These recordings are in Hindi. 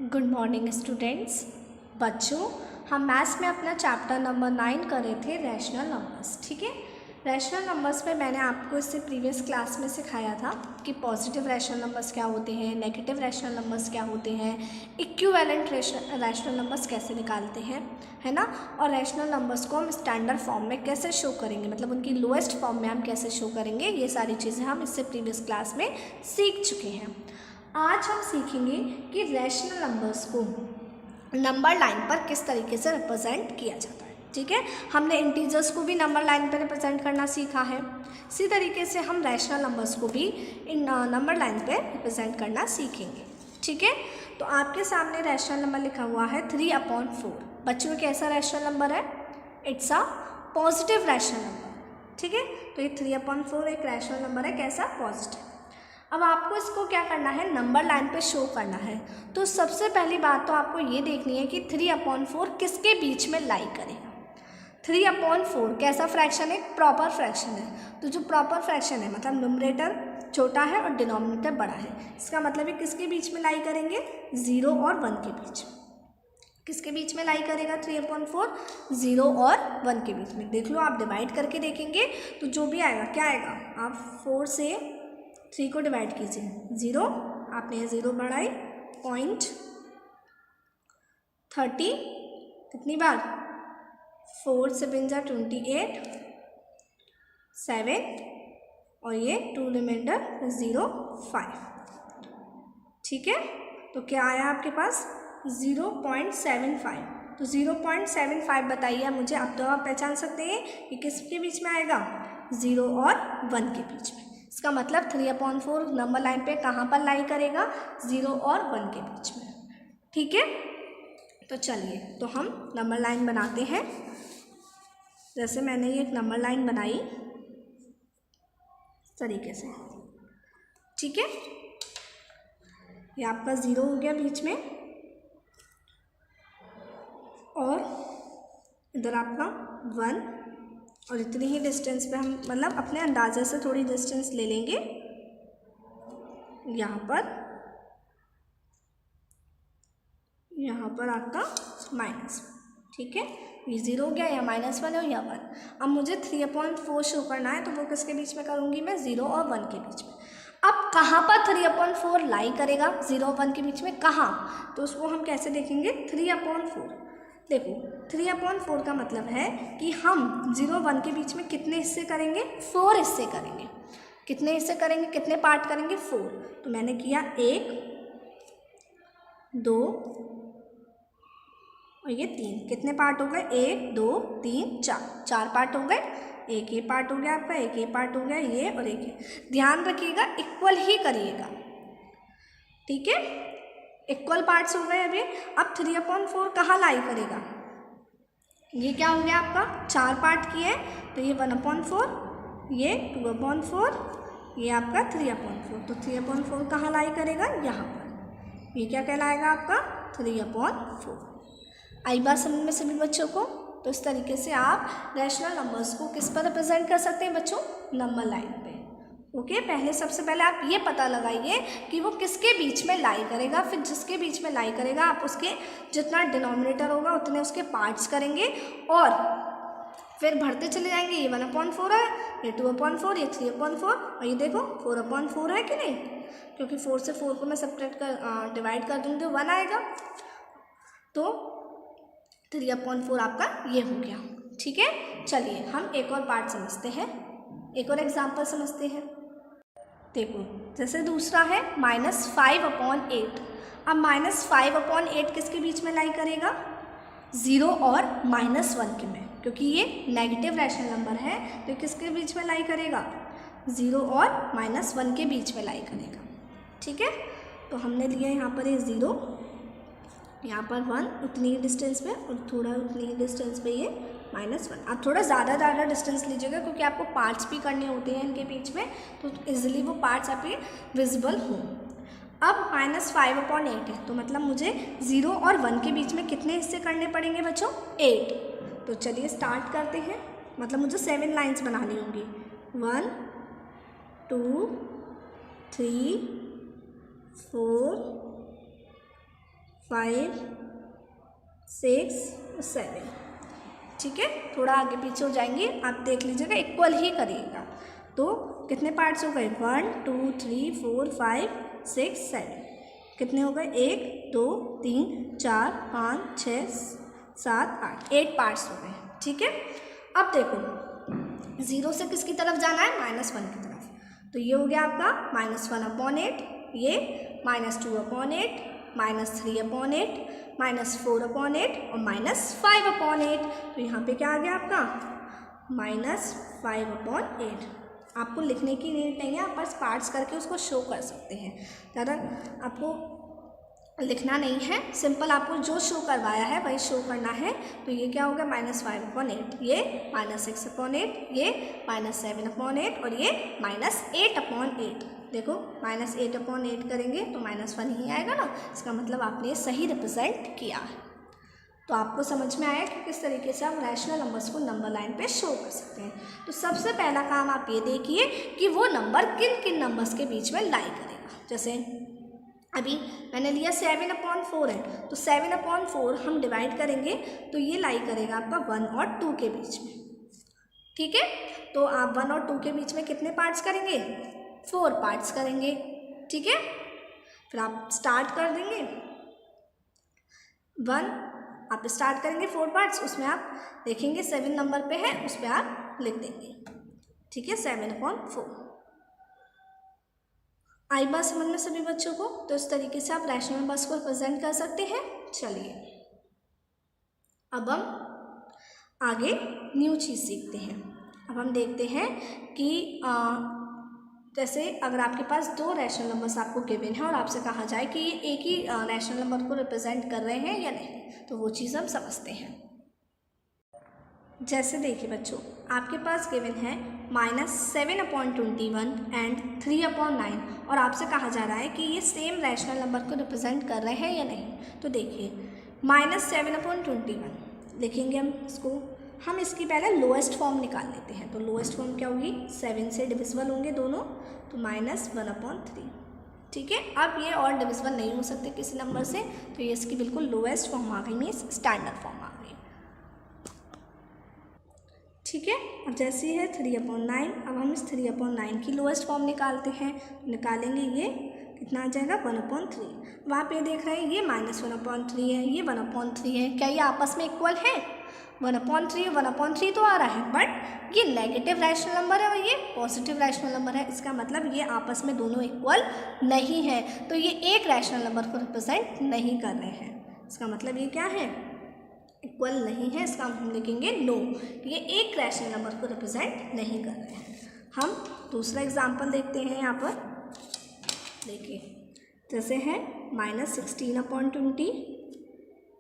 Good morning students. बच्चों, हम मैथ्स में अपना चैप्टर नंबर 9 कर रहे थे रैशनल नंबर्स। ठीक है, रैशनल नंबर्स में मैंने आपको इससे प्रीवियस क्लास में सिखाया था कि पॉजिटिव रैशनल नंबर्स क्या होते हैं, नेगेटिव रैशनल नंबर्स क्या होते हैं, इक्विवेलेंट रैशनल नंबर्स कैसे निकालते हैं, है ना। और रैशनल नंबर्स को हम स्टैंडर्ड फॉर्म में कैसे शो करेंगे, मतलब उनकी लोएस्ट फॉर्म में हम कैसे शो करेंगे, ये सारी चीज़ें हम इससे प्रीवियस क्लास में सीख चुके हैं। आज हम सीखेंगे कि रैशनल नंबर्स को नंबर लाइन पर किस तरीके से रिप्रेजेंट किया जाता है। ठीक है, हमने इंटीजर्स को भी नंबर लाइन पर रिप्रेजेंट करना सीखा है, इसी तरीके से हम रैशनल नंबर्स को भी इन नंबर लाइन पर रिप्रेजेंट करना सीखेंगे। ठीक है, तो आपके सामने रैशनल नंबर लिखा हुआ है 3/4। बच्चों कैसा रैशनल नंबर है? It's a positive rational number. ठीक है, तो ये 3/4 एक रैशनल नंबर है, कैसा? पॉजिटिव। अब आपको इसको क्या करना है? नंबर लाइन पे शो करना है। तो सबसे पहली बात तो आपको ये देखनी है कि 3/4 किसके बीच में लाई करेगा। 3/4 कैसा फ्रैक्शन है? प्रॉपर फ्रैक्शन है। तो जो प्रॉपर फ्रैक्शन है मतलब न्यूमरेटर छोटा है और डिनोमिनेटर बड़ा है, इसका मतलब है किसके बीच में लाई करेंगे? 0 और 1 के बीच। किसके बीच में लाई करेगा 3/4? 0 और 1 के बीच में। देख लो, आप डिवाइड करके देखेंगे तो जो भी आएगा, क्या आएगा? आप 4 से 3 को डिवाइड कीजिए, 0, आपने ये 0 बढ़ाई, 0.30, कितनी बार? 4 से 28, 7 और ये 2 रिमाइंडर 0, 5। ठीक है, तो क्या आया आपके पास? 0.75। तो 0.75 बताइए मुझे। अब तो आप पहचान सकते हैं कि किसके बीच में आएगा? 0 और 1 के बीच में। इसका मतलब 3/4 नंबर लाइन पे कहाँ पर लाई करेगा? 0 और 1 के बीच में। ठीक है, तो चलिए तो हम नंबर लाइन बनाते हैं। जैसे मैंने ये एक नंबर लाइन बनाई इस तरीके से। ठीक है, ये आपका 0 हो गया बीच में और इधर आपका 1, और इतनी ही डिस्टेंस पे हम मतलब अपने अंदाजे से थोड़ी डिस्टेंस ले लेंगे यहाँ पर आपका माइनस। ठीक है, ये 0 हो गया, या -1 हो या 1। अब मुझे 3/4 शो करना है, तो वो किसके बीच में करूँगी मैं? 0 और 1 के बीच में। अब कहाँ पर 3/4 लाई करेगा? 0 और 1 के बीच में। कहाँ? तो उसको हम कैसे देखेंगे? 3/4। देखो, 3/4 का मतलब है कि हम 0 और 1 के बीच में कितने हिस्से करेंगे? 4 हिस्से करेंगे। कितने हिस्से करेंगे? कितने पार्ट करेंगे? 4। तो मैंने किया 1, 2 और ये 3। कितने पार्ट हो गए? 1, 2, 3, 4 पार्ट हो गए। एक ये पार्ट हो गया आपका, एक ये पार्ट हो गया, ये और एक ये। ध्यान रखिएगा, इक्वल ही करिएगा। ठीक है, इक्वल पार्ट्स हो गए अभी। अब 3/4 कहाँ लाई करेगा? ये क्या हो गया आपका? 4 पार्ट किए, तो ये 1/4, ये 2/4, ये आपका 3/4। तो 3/4 कहाँ लाई करेगा? यहाँ पर। ये क्या कहलाएगा आपका? 3/4। आई बात समझ में सभी बच्चों को? तो इस तरीके से आप रैशनल नंबर्स को किस पर रिप्रेजेंट कर सकते हैं बच्चों? नंबर लाइन पे। ओके, पहले सबसे पहले आप ये पता लगाइए कि वो किसके बीच में लाई करेगा। फिर जिसके बीच में लाई करेगा आप उसके जितना डिनोमिनेटर होगा उतने उसके पार्ट्स करेंगे और फिर भरते चले जाएंगे। ये 1/4 है, ये 2/4, ये 3/4 और ये देखो 4/4 है कि नहीं? क्योंकि 4 से 4 को मैं सेपरेट कर डिवाइड कर दूँगी तो 1 आएगा। तो 3/4 आपका ये हो गया। ठीक है, चलिए हम एक और पार्ट समझते हैं, एक और एग्जाम्पल समझते हैं। देखो, जैसे दूसरा है -5/8। अब -5/8 किसके बीच में लाई करेगा? 0 और -1 के में, क्योंकि ये नेगेटिव रैशनल नंबर है तो किसके बीच में लाई करेगा? 0 और -1 के बीच में लाई करेगा। ठीक है, तो हमने लिया यहाँ पर ये 0, यहाँ पर 1, उतनी ही डिस्टेंस पे और थोड़ा उतनी ही डिस्टेंस पे ये -1। आप थोड़ा ज़्यादा डिस्टेंस लीजिएगा क्योंकि आपको पार्ट्स भी करने होते हैं इनके बीच में, तो इजीली वो पार्ट्स आपके विजिबल हों। अब -5/8 है, तो मतलब मुझे 0 और 1 के बीच में कितने हिस्से करने पड़ेंगे बच्चों? 8। तो चलिए स्टार्ट करते हैं। मतलब मुझे 7 लाइन्स बनानी होंगी। 1, 2, 3, 4, 5, 6, 7। ठीक है, थोड़ा आगे पीछे हो जाएंगे, आप देख लीजिएगा, इक्वल ही करिएगा। तो कितने पार्ट्स हो गए? 1, 2, 3, 4, 5, 6, 7। कितने हो गए? 1, 2, 3, 4, 5, 6, 7, 8, 8 पार्ट्स हो गए। ठीक है, अब देखो 0 से किसकी तरफ जाना है? -1 की तरफ। तो ये हो गया आपका -1/8, ये -2/8, -3/8, -4/8 और -5/8। तो यहाँ पे क्या आ गया आपका? -5/8। आपको लिखने की नीड नहीं है, आप बस पार्ट्स करके उसको शो कर सकते हैं। ज़्यादा आपको लिखना नहीं है, सिंपल आपको जो शो करवाया है वही शो करना है। तो ये क्या होगा? -5/8, ये -6/8, ये -7/8 और ये -8/8। देखो -8/8 करेंगे तो -1 ही आएगा ना, इसका मतलब आपने सही रिप्रेजेंट किया। तो आपको समझ में आया कि किस तरीके से आप रैशनल नंबर्स को नंबर लाइन पे शो कर सकते हैं। तो सबसे पहला काम आप ये देखिए कि वो नंबर किन किन नंबर्स के बीच में लाई करेगा। जैसे अभी मैंने लिया 7/4 है, तो 7/4 हम डिवाइड करेंगे तो ये लाई करेगा आपका 1 और 2 के बीच में। ठीक है, तो आप 1 और 2 के बीच में कितने पार्ट्स करेंगे? 4 पार्ट्स करेंगे। ठीक है, फिर आप स्टार्ट कर देंगे 1, आप स्टार्ट करेंगे 4 पार्ट्स, उसमें आप देखेंगे 7 नंबर पे है, उस पर आप लिख देंगे। ठीक है, 7/4। आई बात समझ में सभी बच्चों को? तो इस तरीके से आप रैशनल नंबर्स को रिप्रेजेंट कर सकते हैं। चलिए अब हम आगे न्यू चीज़ सीखते हैं। अब हम देखते हैं कि जैसे अगर आपके पास 2 रैशनल नंबर्स आपको गिवन है और आपसे कहा जाए कि ये एक ही रैशनल नंबर को रिप्रेजेंट कर रहे हैं या नहीं, तो वो चीज़ हम समझते हैं। जैसे देखिए बच्चों, आपके पास गिवन है -7/21 एंड 3/9 और आपसे कहा जा रहा है कि ये सेम रैशनल नंबर को रिप्रेजेंट कर रहे हैं या नहीं। तो देखिए -7/21 लिखेंगे हम इसको, हम इसकी पहले लोएस्ट फॉर्म निकाल लेते हैं। तो लोएस्ट फॉर्म क्या होगी? 7 से डिविजिबल होंगे दोनों, तो -1/3। ठीक है, अब ये और डिविजिबल नहीं हो सकते किसी नंबर से, तो ये इसकी बिल्कुल लोएस्ट फॉर्म आ गई, मीन्स स्टैंडर्ड फॉर्म आ गई। ठीक है, अब जैसे है 3/9, अब हम इस 3/9 की लोएस्ट फॉर्म निकालते हैं। निकालेंगे ये कितना आ जाएगा? 1/3। अब आप ये देख रहे हैं ये -1/3 है, ये 1/3 है, क्या ये आपस में इक्वल है? 1/3 1/3 तो आ रहा है, बट ये नेगेटिव रैशनल नंबर है और ये पॉजिटिव रैशनल नंबर है, इसका मतलब ये आपस में दोनों इक्वल नहीं है। तो ये एक रैशनल नंबर को रिप्रेजेंट नहीं कर रहे हैं, इसका मतलब ये क्या है? इक्वल नहीं है, इसका हम लिखेंगे नो, ये एक रैशनल नंबर को रिप्रेजेंट नहीं कर रहे हैं। हम दूसरा एग्जाम्पल देखते हैं यहाँ पर। देखिए जैसे है -16/20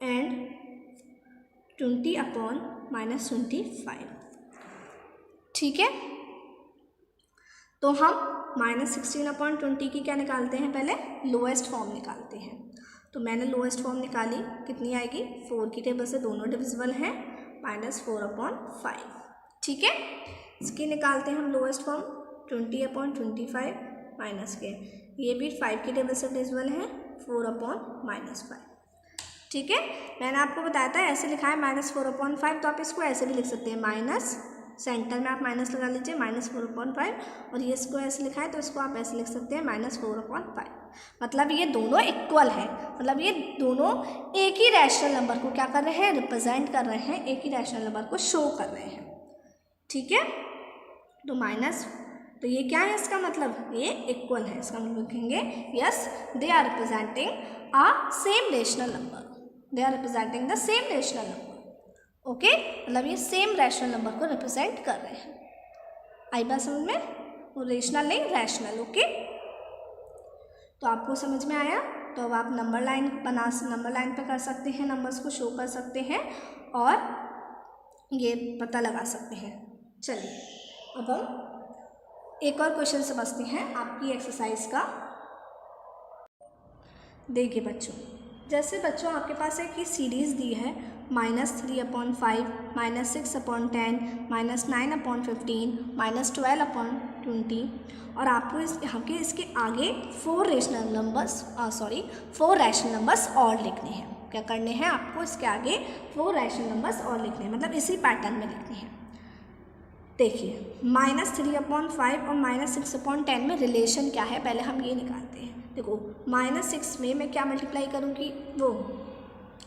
एंड 20/-25। ठीक है, तो हम -16/20 की क्या निकालते हैं? पहले लोएस्ट फॉर्म निकालते हैं। तो मैंने लोएस्ट फॉर्म निकाली, कितनी आएगी? 4 की टेबल से दोनों डिविजिबल हैं, -4/5। ठीक है, इसकी निकालते हैं हम लोएस्ट फॉर्म 20/25 माइनस के, ये भी 5 की टेबल से डिविजिबल है, 4/-5। ठीक है, मैंने आपको बताया था ऐसे लिखा है -4/5, तो आप इसको ऐसे भी लिख सकते हैं, माइनस सेंटर में आप माइनस लगा लीजिए -4/5, और ये इसको ऐसे लिखा है तो इसको आप ऐसे लिख सकते हैं -4/5। मतलब ये दोनों इक्वल है, मतलब ये दोनों एक ही रैशनल नंबर को क्या कर रहे हैं? रिप्रेजेंट कर रहे हैं, एक ही रैशनल नंबर को शो कर रहे हैं। ठीक है, तो तो ये क्या है? इसका मतलब ये इक्वल है, इसका मतलब लिखेंगे yes they are representing a same rational number, they are representing the same rational number. Okay, मतलब ये सेम रैशनल नंबर को रिप्रेजेंट कर रहे हैं। आई बात समझ में? वो रेशनल नहीं, रैशनल। ओके, तो आपको समझ में आया? तो अब आप नंबर लाइन पे कर सकते हैं, नंबर्स को शो कर सकते हैं और ये पता लगा सकते हैं। चलिए अब हम एक और क्वेश्चन समझते हैं आपकी एक्सरसाइज का। देखिए बच्चों, जैसे बच्चों आपके पास एक सीरीज़ दी है -3/5, -6/10, -9/15, -12/20 और आपको इसके आगे 4 रैशनल नंबर्स और लिखने हैं। क्या करने हैं आपको? इसके आगे 4 रैशनल नंबर्स और लिखने हैं, मतलब इसी पैटर्न में लिखने हैं। देखिए -3/5 और -6/10 में रिलेशन क्या है, पहले हम ये निकालते हैं। देखो -6 में मैं क्या मल्टीप्लाई करूँगी, वो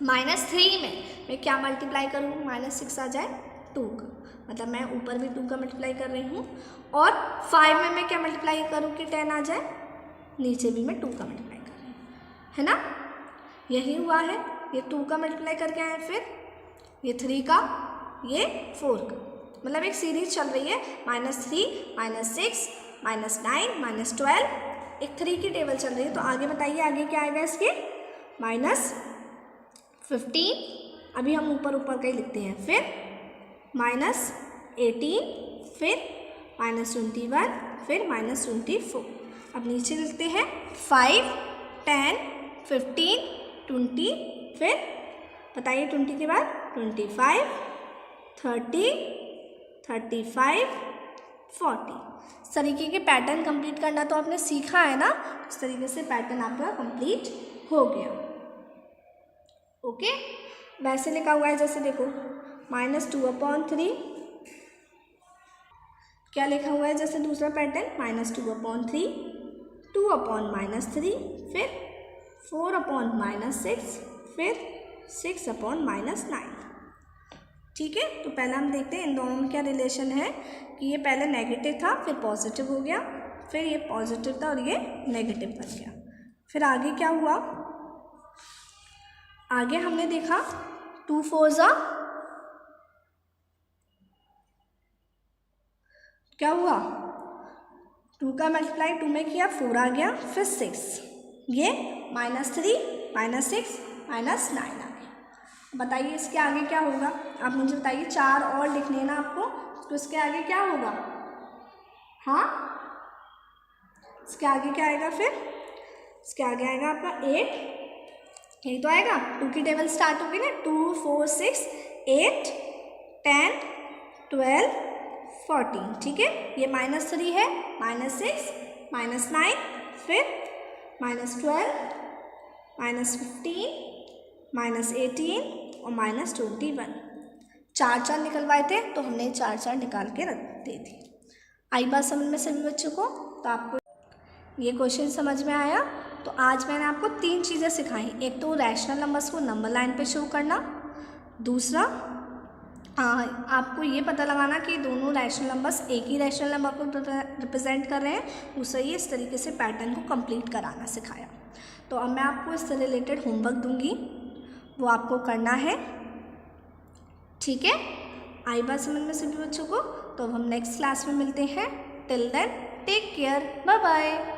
-3 में मैं क्या मल्टीप्लाई करूँ, -6 आ जाए 2 का, मतलब मैं ऊपर भी 2 का मल्टीप्लाई कर रही हूँ, और 5 में मैं क्या मल्टीप्लाई करूँ कि 10 आ जाए, नीचे भी मैं 2 का मल्टीप्लाई कर रही हूँ, है ना। यही हुआ है, ये 2 का मल्टीप्लाई करके आए, फिर ये 3 का, ये 4 का, मतलब एक सीरीज चल रही है -3, -6, -9, -12, एक 3 की टेबल चल रही है। तो आगे बताइए आगे क्या आएगा इसके, -15, अभी हम ऊपर का ही लिखते हैं, फिर -18, फिर -21, फिर -24। अब नीचे लिखते हैं 5, 10, 15, 20, फिर बताइए 20 के बाद 25, 30, 35, 40। इस तरीके के पैटर्न कंप्लीट करना तो आपने सीखा है ना, इस तरीके से पैटर्न आपका कंप्लीट हो गया। ओके, वैसे लिखा हुआ है, जैसे देखो -2/3, क्या लिखा हुआ है, जैसे दूसरा पैटर्न -2/3, 2/-3, फिर 4/-6, फिर 6/-9। ठीक है, तो पहले हम देखते हैं इन दोनों में क्या रिलेशन है, कि ये पहले नेगेटिव था, फिर पॉजिटिव हो गया, फिर ये पॉजिटिव था और ये नेगेटिव बन गया। फिर आगे क्या हुआ, आगे हमने देखा 2 4 क्या हुआ, 2 का मल्टीप्लाई 2 में किया, 4 आ गया, फिर 6, ये -3, -6, -9 आ गया। बताइए इसके आगे क्या होगा, आप मुझे बताइए, 4 और लिखने हैं ना आपको, तो इसके आगे क्या होगा, हाँ इसके आगे क्या आएगा, फिर इसके आगे आएगा आपका 8, यही तो आएगा, 2 की टेबल स्टार्ट होगी ना, 2 4 6 8 10 12 14, ठीक है। ये -3 है, -6, -9, फिर -12, -15, -18 और -21। 4 निकलवाए थे, तो हमने 4 निकाल के रख दे दी। आई बात समझ में सभी बच्चों को? तो आपको ये क्वेश्चन समझ में आया? तो आज मैंने आपको 3 चीज़ें सिखाई। एक तो रैशनल नंबर्स को नंबर लाइन पे शो करना, दूसरा आपको ये पता लगाना कि दोनों रैशनल नंबर्स एक ही रैशनल नंबर को रिप्रेजेंट कर रहे हैं, दूसरा ये इस तरीके से पैटर्न को कंप्लीट कराना सिखाया। तो अब मैं आपको इससे रिलेटेड होमवर्क दूंगी, वो आपको करना है, ठीक है। आई बात समझ में सभी बच्चों को? तो हम नेक्स्ट क्लास में मिलते हैं। Till then take care, bye bye.